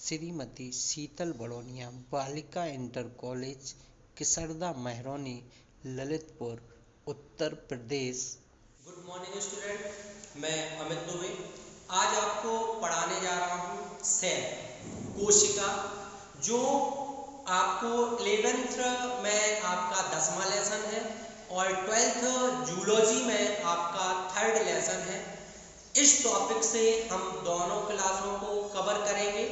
श्रीमती शीतल बड़ोनिया, बालिका inter college किसरदा Mahroni, Lalitpur, Uttar Pradesh. Good morning student, मैं अमित दुबे आज आपको पढ़ाने जा रहा हूँ सेल कोशिका, जो आपको 11th में आपका 10वां लेसन है और 12th जूलॉजी में आपका 3rd लेसन है। इस टॉपिक से हम दोनों क्लासों को कवर करेंगे।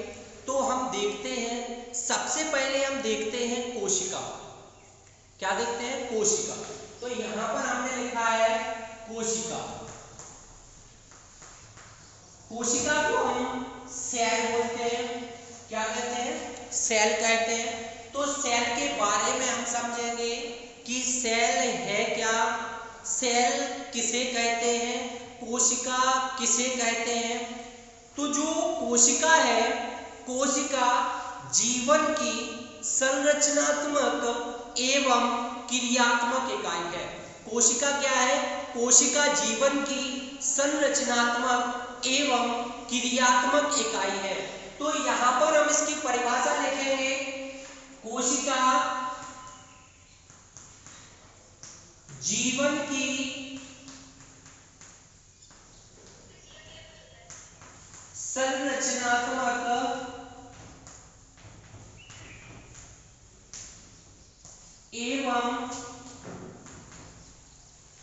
तो हम देखते हैं, सबसे पहले हम देखते हैं कोशिका। क्या देखते हैं? कोशिका। तो यहां पर हमने लिखा है कोशिका। कोशिका को हम सेल बोलते हैं। क्या कहते हैं? सेल कहते हैं। तो सेल के बारे में हम समझेंगे कि सेल है क्या, सेल किसे कहते हैं, कोशिका किसे कहते हैं। तो जो कोशिका है, कोशिका जीवन की संरचनात्मक एवं क्रियात्मक इकाई है। कोशिका क्या है? कोशिका जीवन की संरचनात्मक एवं क्रियात्मक इकाई है। तो यहां पर हम इसकी परिभाषा लिखेंगे। कोशिका जीवन की संरचनात्मक एवं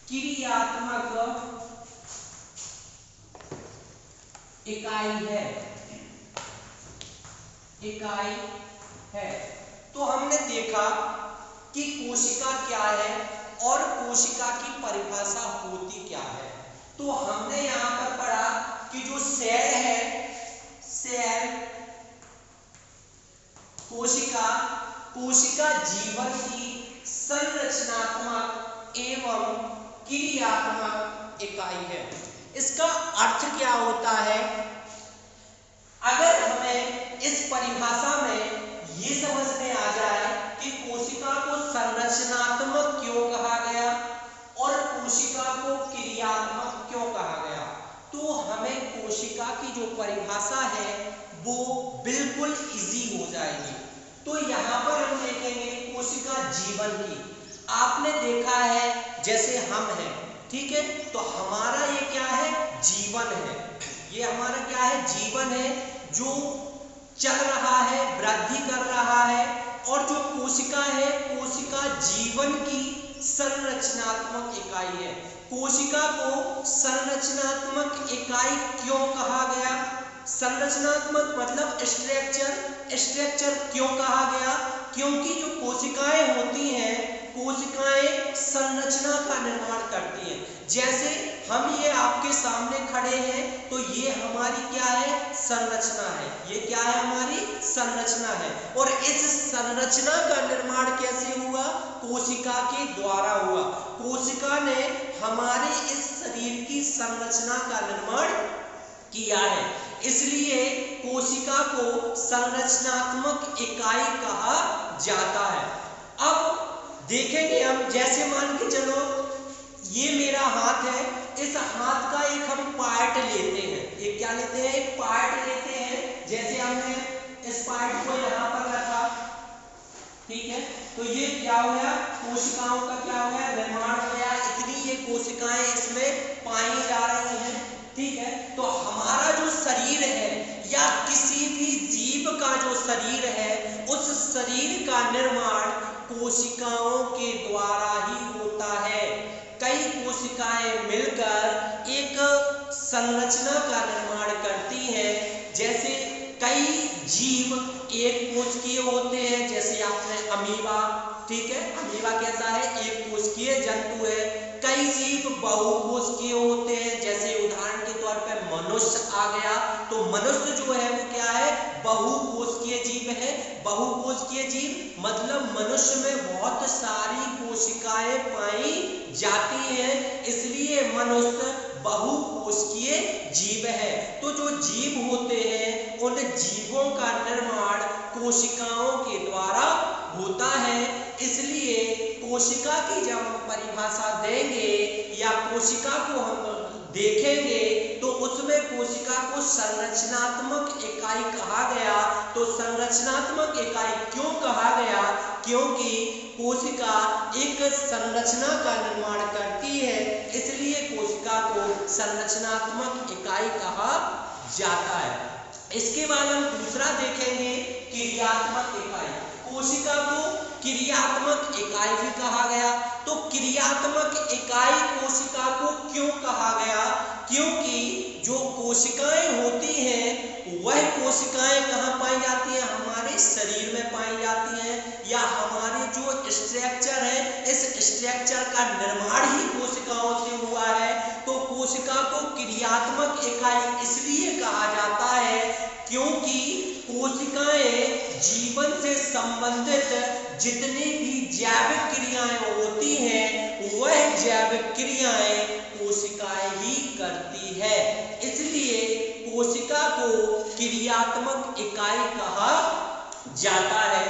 क्रियात्मक इकाई है। तो हमने देखा कि कोशिका क्या है और कोशिका की परिभाषा होती क्या है। तो हमने यहां पर पढ़ा कि जो सेल है, सेल कोशिका जीवन की संरचनात्मक एवं क्रियात्मक इकाई है। इसका अर्थ क्या होता है? अगर हमें इस परिभाषा में ये समझ में आ जाए कि कोशिका को संरचनात्मक क्यों कहा गया और कोशिका को क्रियात्मक क्यों कहा गया, तो हमें कोशिका की जो परिभाषा है वो बिल्कुल इजी हो जाएगी। तो यहां पर हम देखेंगे कोशिका जीवन की। आपने देखा है जैसे हम हैं, ठीक है, तो हमारा ये क्या है? जीवन है। ये हमारा क्या है? जीवन है, जो चल रहा है, वृद्धि कर रहा है। और जो कोशिका है, कोशिका जीवन की संरचनात्मक इकाई है। कोशिका को संरचनात्मक इकाई क्यों कहा गया? संरचनात्मक मतलब स्ट्रक्चर क्यों कहा गया? क्योंकि जो कोशिकाएं होती हैं, कोशिकाएं संरचना का निर्माण करती हैं। जैसे हम ये आपके सामने खड़े हैं, तो ये हमारी क्या है? संरचना है। ये क्या है? हमारी संरचना है। और इस संरचना का निर्माण कैसे हुआ? कोशिका के द्वारा हुआ। कोशिका ने हमारे इस शरीर की संरचना का निर्माण किया है, इसलिए कोशिका को संरचनात्मक इकाई कहा जाता है। अब देखेंगे हम, जैसे मान के चलो ये मेरा हाथ है, इस हाथ का एक हम पार्ट लेते हैं। एक क्या लेते हैं? एक पार्ट लेते हैं। जैसे हमने इस पार्ट को यहाँ पर रखा, ठीक है, तो ये क्या हो गया? कोशिकाओं का क्या हो गया? निर्माण हो गया। इतनी ये कोशिकाएं इसमें पाई जा रही हैं, ठीक है। तो हमारा जो शरीर है या किसी भी जीव का जो शरीर है, उस शरीर का निर्माण कोशिकाओं के द्वारा ही होता है। कई कोशिकाएं मिलकर एक संरचना का निर्माण करती हैं। जैसे कई जीव एक कोशिकीय होते हैं, जैसे आपने अमीबा, ठीक है, अमीबा कैसा है? एक कोशिकीय जंतु है। कई जीव बहुकोशिकीय होते हैं, जैसे उदाहरण के तौर पर मनुष्य आ गया। तो मनुष्य जो है वो क्या है? बहुकोशिकीय जीव है। बहुकोशिकीय जीव मतलब मनुष्य में बहुत सारी कोशिकाएं पाई जाती हैं, इसलिए मनुष्य बहुकोशिकीय जीव है। तो जो जीव होते हैं, उन जीवों का निर्माण कोशिकाओं के द्वारा होता है। इसलिए कोशिका की जब हम परिभाषा देंगे या कोशिका को हम देखेंगे, तो उसमें कोशिका को संरचनात्मक इकाई कहा गया तो संरचनात्मक इकाई क्यों कहा गया? क्योंकि कोशिका एक संरचना का निर्माण करती है, इसलिए कोशिका को संरचनात्मक इकाई कहा जाता है। इसके बाद हम दूसरा देखेंगे, क्रियात्मक इकाई। कोशिका को क्रियात्मक इकाई भी कहा गया। तो क्रियात्मक इकाई कोशिका को क्यों कहा गया? क्योंकि जो कोशिकाएं होती हैं वह कोशिकाएं कहाँ पाई जाती हैं? हमारे शरीर में पाई जाती हैं, या हमारे जो स्ट्रक्चर है इस स्ट्रक्चर का निर्माण ही कोशिकाओं से हुआ है। तो कोशिका को क्रियात्मक इकाई इसलिए कहा जाता है क्योंकि कोशिकाएं जीवन से संबंधित जितनी भी जैविक क्रियाएं होती हैं वह जैविक क्रियाएं कोशिकाएं ही करती है, इसलिए कोशिका को क्रियात्मक इकाई कहा जाता है।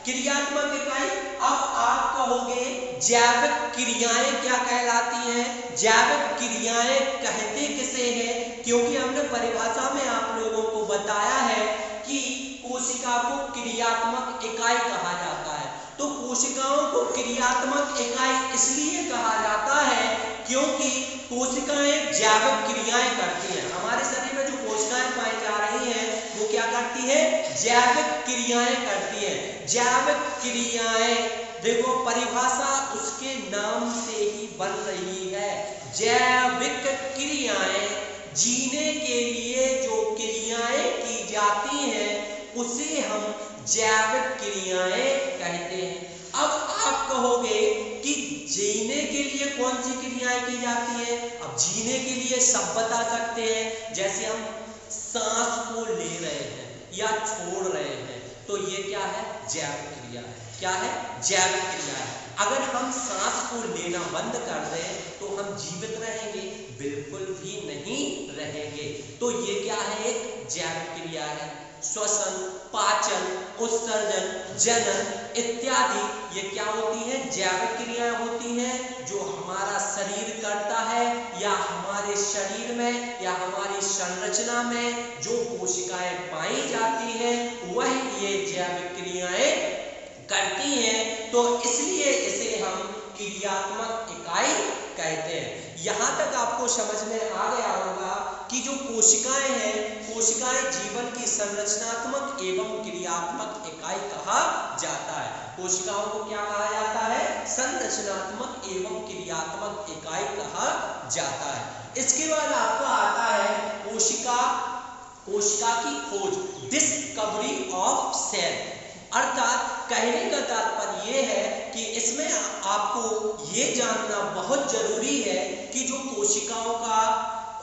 क्रियात्मक इकाई। अब आप कहोगे जैविक क्रियाएं क्या कहलाती हैं? जैविक क्रियाएं कहते किसे हैं? क्योंकि हमने परिभाषा में आप लोगों को बताया है कि कोशिका को क्रियात्मक इकाई कहा जाता है। तो कोशिकाओं को क्रियात्मक इकाई इसलिए कहा जाता है क्योंकि कोशिकाएं जैविक क्रियाएं करती हैं। हमारे शरीर में जो कोशिकाएं पाई जा रही हैं वो क्या करती है? जैविक क्रियाएं करती हैं। जैविक क्रियाएं, देखो परिभाषा उसके नाम से ही बन रही है। जैविक क्रियाएं, जीने के लिए जो क्रियाएं की जाती हैं उसे हम जैविक क्रियाएं कहते हैं। अब आप कहोगे कि जीने के लिए कौन सी क्रियाएं की जाती है? अब जीने के लिए सब बता सकते हैं, जैसे हम सांस को ले रहे हैं या छोड़ रहे हैं, तो ये क्या है? जैविक क्रिया है। क्या है? जैविक क्रिया है। अगर हम सांस को लेना बंद कर दें तो हम जीवित रहेंगे? बिल्कुल भी नहीं रहेंगे। तो ये क्या है? एक जैविक क्रिया है। श्वसन, पाचन, उत्सर्जन, जनन इत्यादि ये क्या होती है? जैविक क्रियाएं होती हैं जो हमारा शरीर करता है, या हमारे शरीर में या हमारी संरचना में जो कोशिकाएं पाई जाती हैं वह ये जैविक क्रियाएं करती हैं। तो इसलिए इसे हम क्रियात्मक इकाई कहते हैं। यहाँ तक आपको समझ में आ गया होगा कि जो कोशिकाएं हैं, कोशिकाएं जीवन की संरचनात्मक एवं क्रियात्मक इकाई कहा जाता है। कोशिकाओं को क्या कहा जाता है? संरचनात्मक एवं क्रियात्मक इकाई कहा जाता है। इसके बाद आपका आता है कोशिका की खोज, डिस्कवरी ऑफ सेल। अर्थात कहने का तात्पर्य ये है कि इसमें आपको ये जानना बहुत जरूरी है कि जो कोशिकाओं का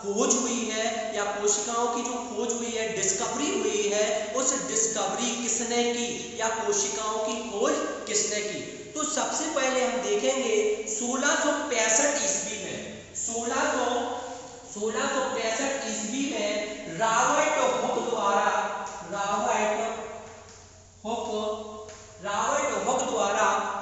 खोज हुई है या कोशिकाओं की जो खोज हुई है, डिस्कवरी हुई है, उस डिस्कवरी किसने की या कोशिकाओं की खोज किसने की? तो सबसे पहले हम देखेंगे 1665 ईस्वी में, 1665 ईस्वी में रॉबर्ट हुक द्वारा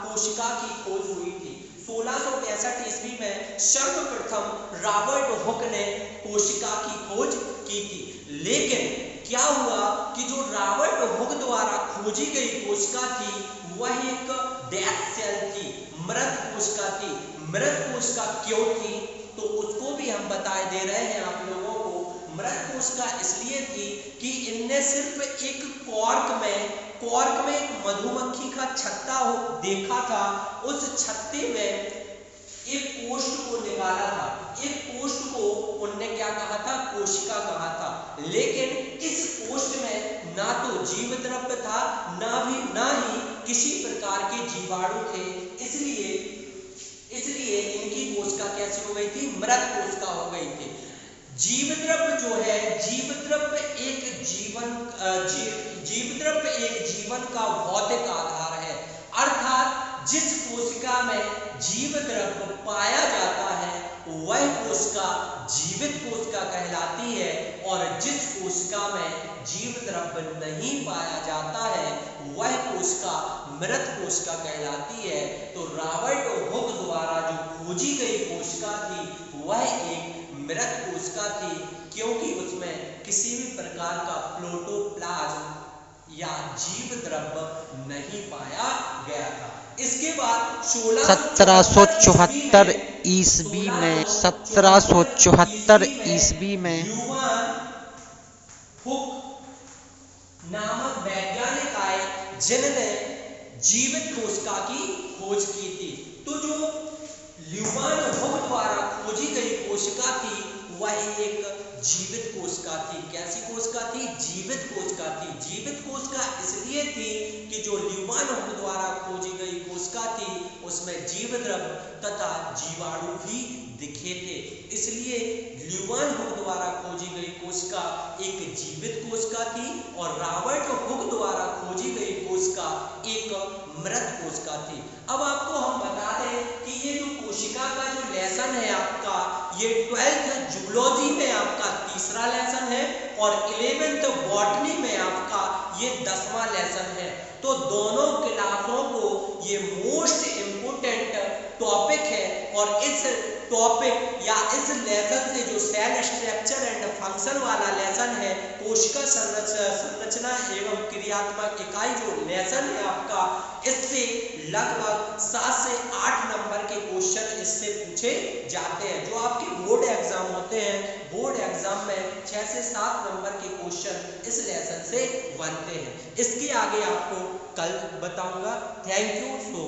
कोशिका की खोज हुई थी। 1665 ईस्वी में सर्वप्रथम रॉबर्ट हुक ने कोशिका की खोज की थी। लेकिन क्या हुआ कि जो रॉबर्ट हुक द्वारा खोजी गई कोशिका थी वह एक डेथ सेल थी, मृत कोशिका थी। मृत कोशिका क्यों थी? तो उसको भी हम बताए दे रहे हैं आप लोगों को। मृत कोशिका इसलिए थी कि इनने सिर्फ एक कॉर्क में एक मधुमक्खी का छत्ता देखा था। उस छत्ते में एक कोष्ठ को निकाला था। एक कोष्ठ को उनने क्या कहा था? कोशिका कहा था। लेकिन इस कोष्ठ में ना तो जीव द्रव्य था, ना ही किसी प्रकार के जीवाणु थे। इसलिए इनकी कोशिका कैसी हो गई थी? मृत कोशिका हो गई थी। जीव द्रव्य जो है, जीव द्रव्य एक जीवन का भौतिक आधार है। अर्थात जिस कोशिका में जीव द्रव्य पाया जाता है वह कोशिका जीवित कोशिका कहलाती है, और जिस कोशिका में जीव द्रव्य नहीं पाया जाता है वह कोशिका मृत कोशिका कहलाती है। तो रॉबर्ट हुक द्वारा जो खोजी गई कोशिका थी वह एक मृत कोशिका थी, क्योंकि उसमें किसी भी प्रकार का प्रोटोप्लाज्म या जीव द्रव्य नहीं पाया गया था। इसके बाद 1774 ईस्वी में 1774 ईस्वी में ल्यूवान हुक नामक वैज्ञानिक आए जिन्होंने जीवित कोशिका की खोज की थी। तो जो ल्यूवान हुक द्वारा खोजी गई कोशिका थी वह एक जीवित कोशिका थी। कैसी कोशिका थी? जीवित कोशिका थी। जीवित कोशिका इसलिए थी कि जो ल्यूवान हुक द्वारा खोजी गई कोशिका थी उसमें जीव द्रव्य तथा जीवाणु भी दिखे थे, इसलिए ल्यूवान हुक द्वारा खोजी गई कोशिका एक जीवित कोशिका थी और रॉबर्ट हुक द्वारा खोजी गई कोशिका एक मृत कोशिका थी। अब आपको हम बता दें कि ये जो कोशिका का जो लेसन है आपका, ये 12th जूलॉजी में आपका तीसरा लेसन है और 11th बॉटनी में आपका ये 10वां लेसन है। तो दोनों क्लासों को ये मोस्ट इम्पोर्टेंट टॉपिक है और इस टॉपिक या इस लेसन से जो सेल स्ट्रक्चर एंड फंक्शन वाला लेसन है, कोशिका संरचना एवं क्रियात्मक इकाई जो लेसन है आपका, इससे लगभग 7 से 8 नंबर के क्वेश्चन इससे पूछे जाते हैं। जो आपके बोर्ड एग्जाम होते हैं, बोर्ड एग्जाम में 6 से 7 नंबर के क्वेश्चन इस लेसन से बनते हैं। इसके आगे आपको कल बताऊंगा। Thank you so much.